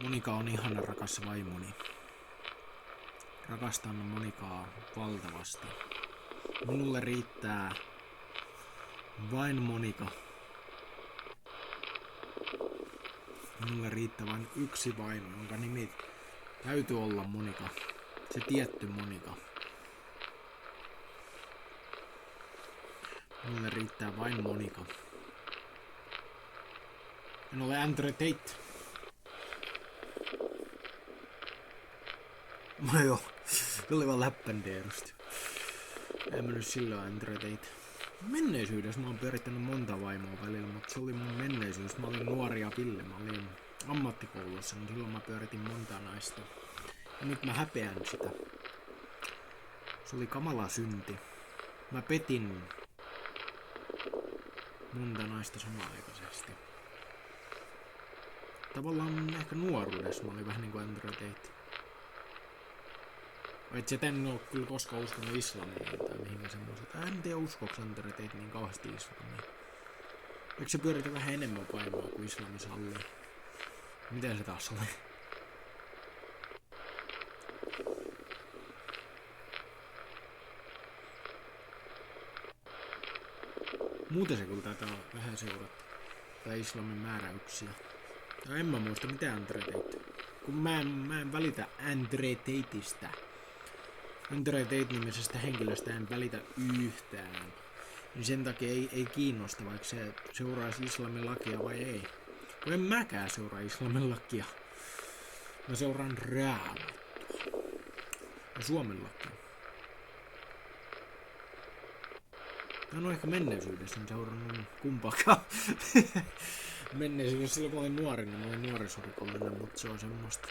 Monika on ihana rakas vaimoni. Rakastan Monikaa valtavasti. Minulle riittää vain Monika. Minulle riittää vain yksi vaimo, jonka nimi täytyy olla Monika. Se tietty Monika. Minulle riittää vain Monika. En ole Andre Tate. Joo, se oli vaan läppändeerusti. En mä nyt silloin Andre Tate. Menneisyydessä mä oon pyörittänyt monta vaimoa välillä, mutta se oli mun menneisyys. Mä olin nuori ja Ville, mä olin ammattikoulussa, niin silloin mä pyöritin monta naista. Ja nyt mä häpeän sitä. Se oli kamala synti. Mä petin monta naista samanaikaisesti. Tavallaan ehkä nuoruudessa mä olin vähän niinku Andre Tate. Et en oo kyllä koskaan uskonut islamiin tai mihinkä semmoista. En tiedä uskoks Andre Tate niin kauheasti islamiin. Eikö se pyöritä vähän enemmän vaimoa kuin islami sallii? Miten se taas oli? Muuten se kyllä taitaa vähän seurata. Tai islamin määräyksiä. No en mä muista mitä Andre Tate. Kun mä en välitä Andre Tateista. Andre Tate-nimisestä henkilöstä en välitä yhtään. Niin sen takia ei kiinnosta, vaikka se seuraisi islamin lakia vai ei. Kun en mäkään seuraa islamin lakia. Mä seuraan raamattua. Ja Suomen lakia. Mä oon ehkä menneisyydessä seurannut kumpaakaan. Menneisyydessä silloin kun olin nuori, niin mä olin nuorisorikollinen, mutta se on semmoista.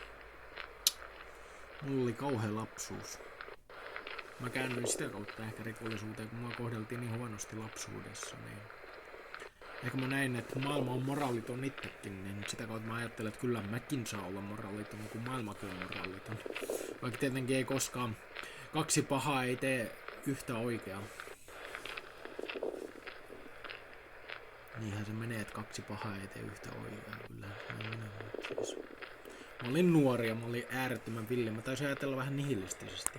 Mulla oli kauhea lapsuus. Mä käännyin sitä kautta ehkä rikollisuuteen, kun mua kohdeltiin niin huonosti lapsuudessa, niin ehkä mä näin, että maailma on moraaliton itsekin, niin sitä kautta mä ajattelen, että kyllä mäkin saa olla moraaliton, kun maailmakin on moraaliton. Vaikka tietenkin ei koskaan, kaksi pahaa ei tee yhtä oikeaa. Niinhän se menee, että kaksi pahaa ei tee yhtä oikeaa, kyllä. Siis. Mä olin nuori ja mä olin äärettömän villi, mä taisin ajatella vähän nihilistisesti.